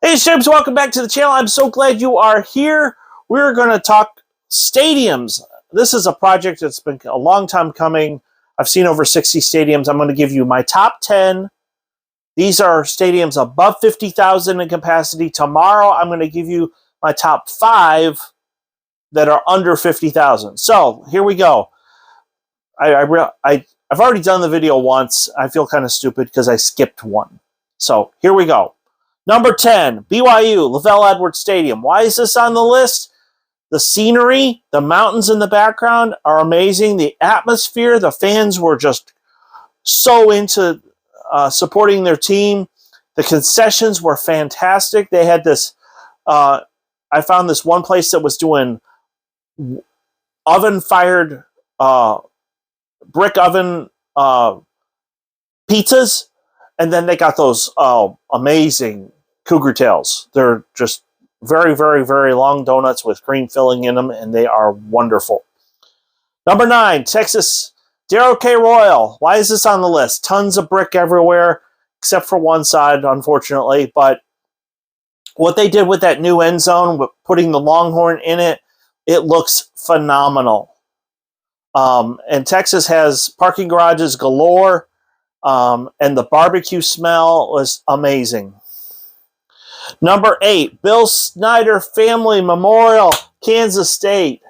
Hey, Shibs, welcome back to the channel. I'm so glad you are here. We're going to talk stadiums. This is a project that's been a long time coming. I've seen over 60 stadiums. I'm going to give you my top 10. These are stadiums above 50,000 in capacity. Tomorrow, I'm going to give you my top 5 that are under 50,000. So, here we go. I've already done the video once. I feel kind of stupid because I skipped one. So, here we go. Number 10, BYU, Lavelle Edwards Stadium. Why is this on the list? The scenery, the mountains in the background are amazing. The atmosphere, the fans were just so into supporting their team. The concessions were fantastic. They had this, I found this one place that was doing oven-fired, brick oven pizzas. And then they got those amazing cougar tails. They're just very, very, very long donuts with cream filling in them, and they are wonderful. Number 9, Texas Darrell K. Royal. Why is this on the list? Tons of brick everywhere, except for one side, unfortunately. But what they did with that new end zone, with putting the Longhorn in it, it looks phenomenal. And Texas has parking garages galore. And the barbecue smell was amazing. Number 8, Bill Snyder Family Memorial, Kansas State.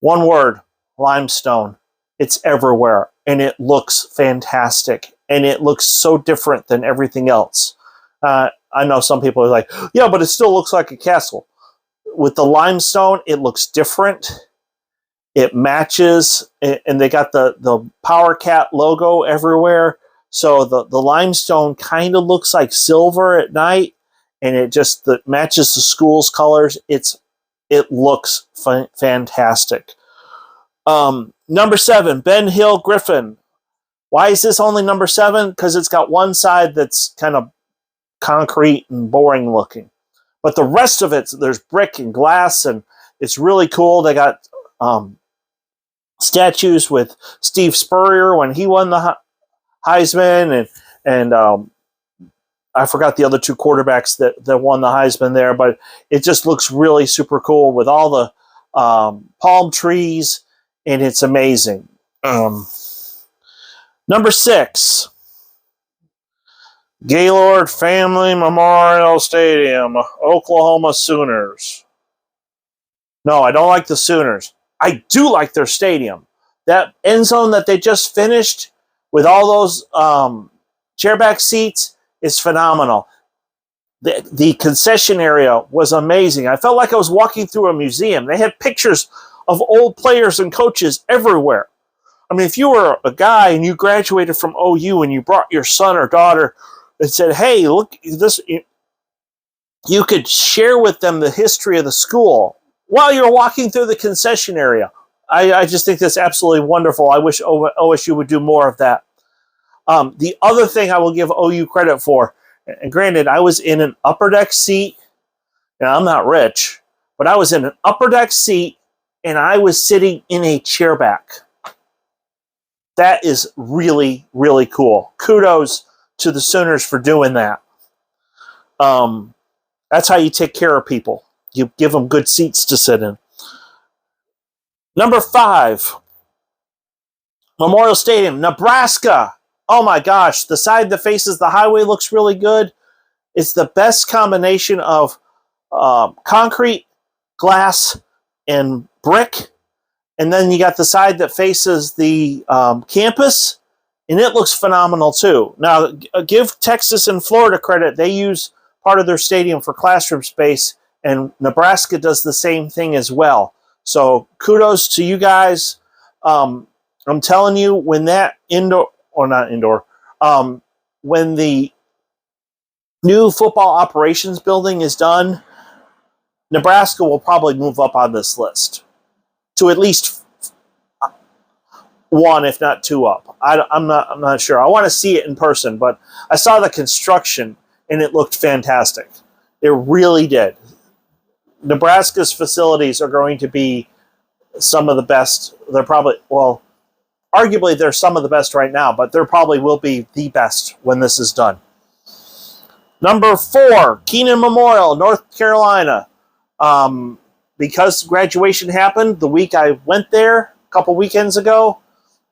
One word, limestone. It's everywhere, and it looks fantastic, and it looks so different than everything else. I know some people are like, yeah, but it still looks like a castle. With the limestone, it looks different. It matches, and they got the Power Cat logo everywhere. So the limestone kind of looks like silver at night, and it just matches the school's colors. It looks fantastic. Number 7, Ben Hill Griffin. Why is this only number 7? Because it's got one side that's kind of concrete and boring looking. But the rest of it, there's brick and glass, and it's really cool. They got statues with Steve Spurrier when he won the Heisman, and I forgot the other 2 quarterbacks that won the Heisman there, but it just looks really super cool with all the palm trees, and it's amazing. Number 6, Gaylord Family Memorial Stadium, Oklahoma Sooners. No, I don't like the Sooners. I do like their stadium. That end zone that they just finished with all those chairback seats is phenomenal. The concession area was amazing. I felt like I was walking through a museum. They had pictures of old players and coaches everywhere. I mean, if you were a guy and you graduated from OU and you brought your son or daughter and said, hey, look, this, you could share with them the history of the school while you're walking through the concession area. I just think that's absolutely wonderful. I wish OSU would do more of that. The other thing I will give OU credit for, and granted, I was in an upper deck seat, and I'm not rich, but I was in an upper deck seat, and I was sitting in a chairback. That is really, really cool. Kudos to the Sooners for doing that. That's how you take care of people. You give them good seats to sit in. Number 5, Memorial Stadium, Nebraska. Oh my gosh, the side that faces the highway looks really good. It's the best combination of concrete, glass, and brick. And then you got the side that faces the campus, and it looks phenomenal too. Now, give Texas and Florida credit. They use part of their stadium for classroom space, and Nebraska does the same thing as well. So kudos to you guys. I'm telling you, when that when the new football operations building is done, Nebraska will probably move up on this list to at least 1, if not 2 up. I'm not sure. I want to see it in person, but I saw the construction and it looked fantastic. It really did. Nebraska's facilities are going to be some of the best. They're probably, well, arguably they're some of the best right now, but there probably will be the best when this is done. Number 4, Keenan Memorial, North Carolina. Because graduation happened the week I went there a couple weekends ago,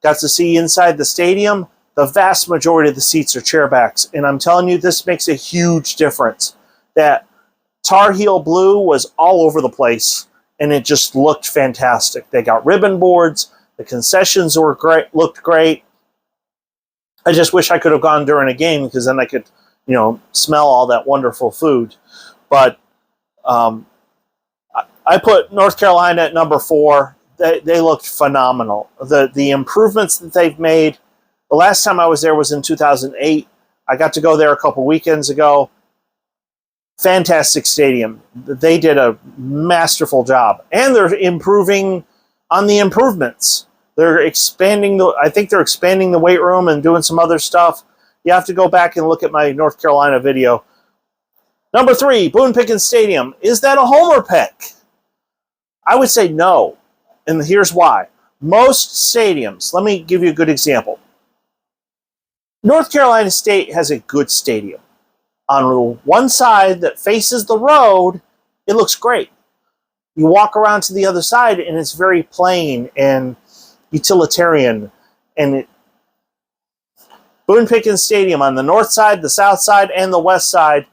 got to see inside the stadium. The vast majority of the seats are chairbacks. And I'm telling you, this makes a huge difference. That Tar Heel blue was all over the place, and it just looked fantastic. They got ribbon boards. The concessions were great, looked great. I just wish I could have gone during a game because then I could, smell all that wonderful food. But I put North Carolina at number 4. They looked phenomenal. The improvements that they've made. The last time I was there was in 2008. I got to go there a couple weekends ago. Fantastic stadium. They did a masterful job. And they're improving on the improvements. They're expanding I think they're expanding the weight room and doing some other stuff. You have to go back and look at my North Carolina video. Number 3, Boone Pickens Stadium. Is that a homer pick? I would say no. And here's why. Most stadiums, let me give you a good example. North Carolina State has a good stadium. On one side that faces the road, it looks great. You walk around to the other side, and it's very plain and utilitarian. And Boone Pickens Stadium on the north side, the south side, and the west side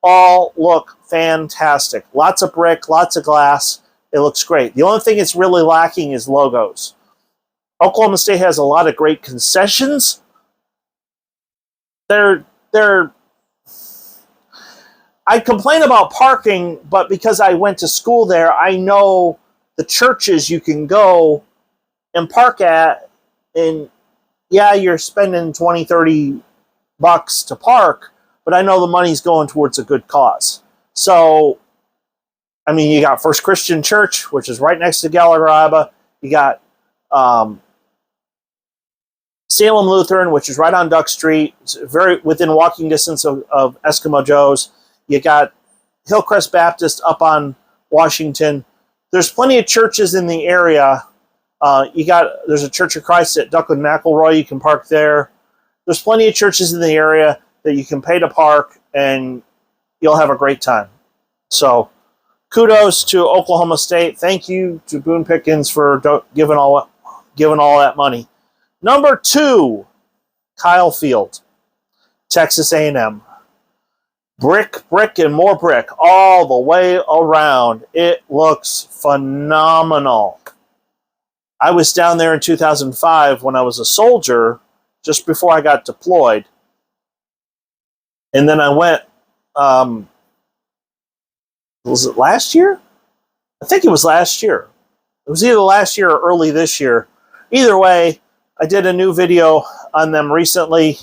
all look fantastic. Lots of brick, lots of glass. It looks great. The only thing it's really lacking is logos. Oklahoma State has a lot of great concessions. I complain about parking, but because I went to school there, I know the churches you can go and park at, and yeah, you're spending $20, $30 to park, but I know the money's going towards a good cause. So, I mean, you got First Christian Church, which is right next to Gallagher-Iba. You got Salem Lutheran, which is right on Duck Street, it's very within walking distance of Eskimo Joe's. You got Hillcrest Baptist up on Washington. There's plenty of churches in the area. There's a Church of Christ at Duck and McElroy. You can park there. There's plenty of churches in the area that you can pay to park, and you'll have a great time. So, kudos to Oklahoma State. Thank you to Boone Pickens for giving all that money. Number 2, Kyle Field, Texas A&M. Brick, and more brick all the way around. It looks phenomenal. I was down there in 2005 when I was a soldier, just before I got deployed. And then I went, was it last year? I think it was last year. It was either last year or early this year. Either way, I did a new video on them recently.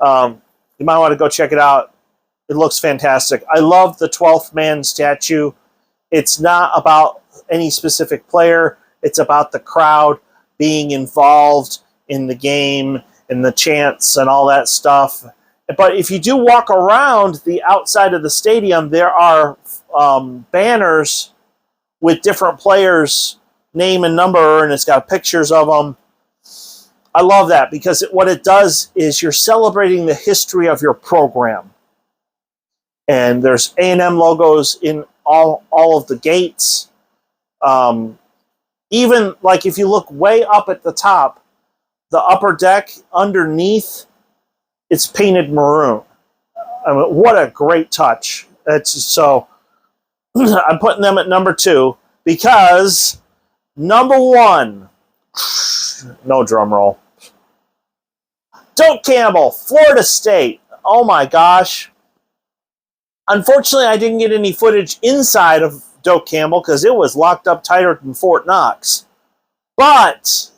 You might want to go check it out. It looks fantastic. I love the 12th man statue. It's not about any specific player. It's about the crowd being involved in the game and the chants and all that stuff. But if you do walk around the outside of the stadium, there are banners with different players' name and number, and it's got pictures of them. I love that because what it does is you're celebrating the history of your program. And there's A&M logos in all of the gates. Even like if you look way up at the top, the upper deck underneath, it's painted maroon. I mean, what a great touch. So I'm putting them at number 2 because number 1, no drum roll, Doak Campbell, Florida State. Oh my gosh. Unfortunately, I didn't get any footage inside of Doak Campbell because it was locked up tighter than Fort Knox. But,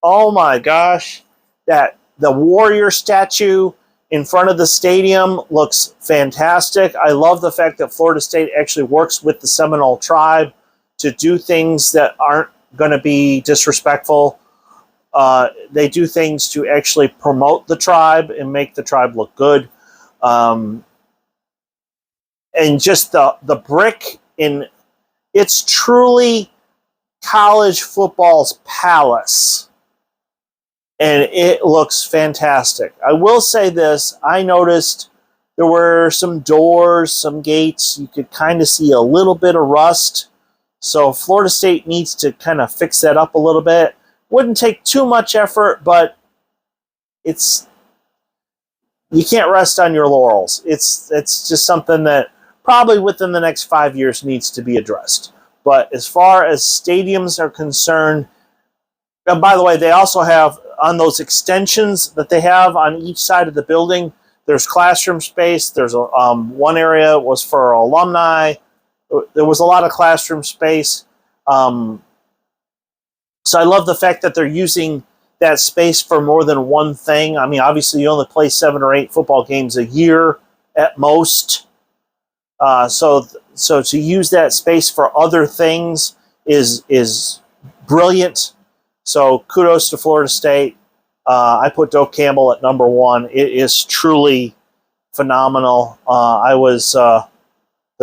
oh my gosh, the warrior statue in front of the stadium looks fantastic. I love the fact that Florida State actually works with the Seminole tribe to do things that aren't going to be disrespectful. They do things to actually promote the tribe and make the tribe look good. And just the brick it's truly college football's palace. And it looks fantastic. I will say this, I noticed There were some doors, some gates. You could kind of see a little bit of rust. So Florida State needs to kind of fix that up a little bit. Wouldn't take too much effort, but you can't rest on your laurels. It's just something that probably within the next 5 years needs to be addressed. But as far as stadiums are concerned, and by the way, they also have on those extensions that they have on each side of the building, there's classroom space. There's one area was for alumni. There was a lot of classroom space. So I love the fact that they're using that space for more than one thing. I mean, obviously you only play 7 or 8 football games a year at most. So to use that space for other things is brilliant. So kudos to Florida State. I put Doak Campbell at number 1. It is truly phenomenal. I was the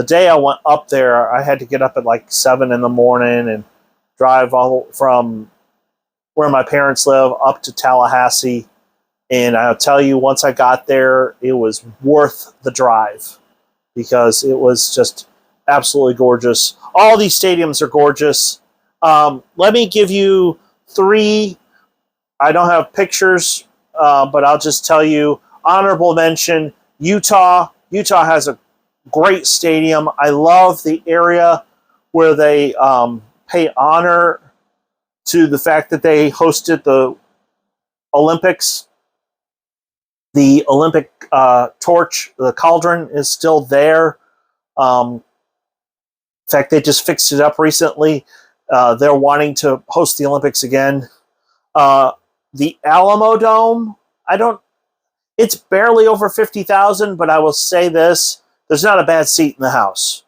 day I went up there, I had to get up at like 7 in the morning and drive all from where my parents live up to Tallahassee. And I'll tell you, once I got there, it was worth the drive because it was just absolutely gorgeous. All these stadiums are gorgeous. Let me give you 3. I don't have pictures, but I'll just tell you, honorable mention, Utah. Utah has a great stadium. I love the area where they pay honor to the fact that they hosted the Olympics. The Olympic torch, the cauldron, is still there. In fact, they just fixed it up recently. They're wanting to host the Olympics again. The Alamo Dome, it's barely over 50,000, but I will say this, there's not a bad seat in the house.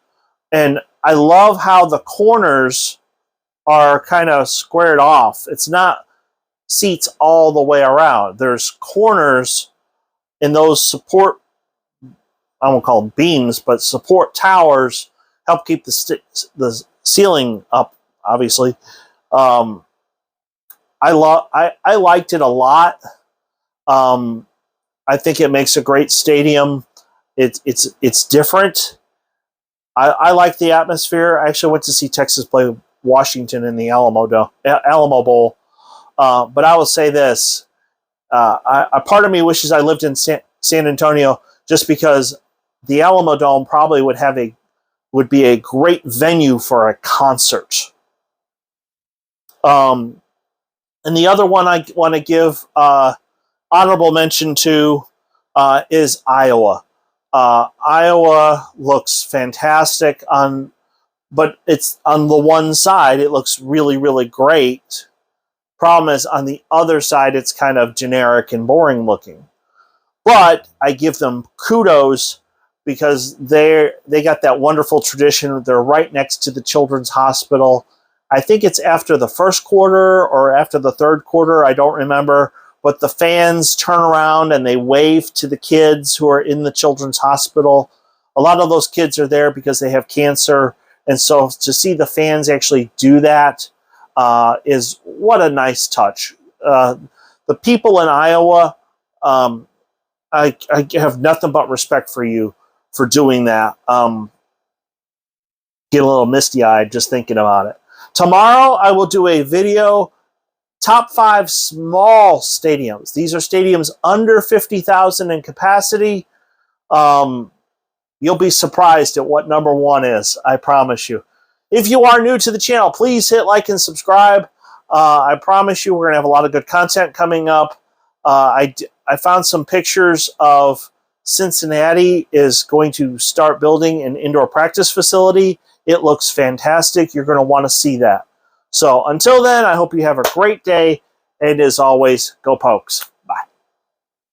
And I love how the corners are kind of squared off. It's not seats all the way around. There's corners in those support, I won't call them beams, but support towers help keep the ceiling up, obviously. I liked it a lot. I think it makes a great stadium. It's different. I like the atmosphere. I actually went to see Texas play Washington in the Alamo Bowl. But I will say this. A part of me wishes I lived in San Antonio just because the Alamo Dome probably would be a great venue for a concert. And the other one I want to give honorable mention to is Iowa. Iowa looks fantastic but it's on the one side, it looks really, really great. Problem is, on the other side, it's kind of generic and boring looking. But I give them kudos because they got that wonderful tradition. They're right next to the Children's Hospital. I think it's after the first quarter or after the third quarter, I don't remember. But the fans turn around and they wave to the kids who are in the Children's Hospital. A lot of those kids are there because they have cancer. And so to see the fans actually do that is what a nice touch. The people in Iowa, I have nothing but respect for you for doing that. Get a little misty-eyed just thinking about it. Tomorrow I will do a video, top 5 small stadiums. These are stadiums under 50,000 in capacity. You'll be surprised at what number 1 is, I promise you. If you are new to the channel, please hit like and subscribe. I promise you we're going to have a lot of good content coming up. I found some pictures of Cincinnati is going to start building an indoor practice facility. It looks fantastic. You're going to want to see that. So until then, I hope you have a great day. And as always, go Pokes.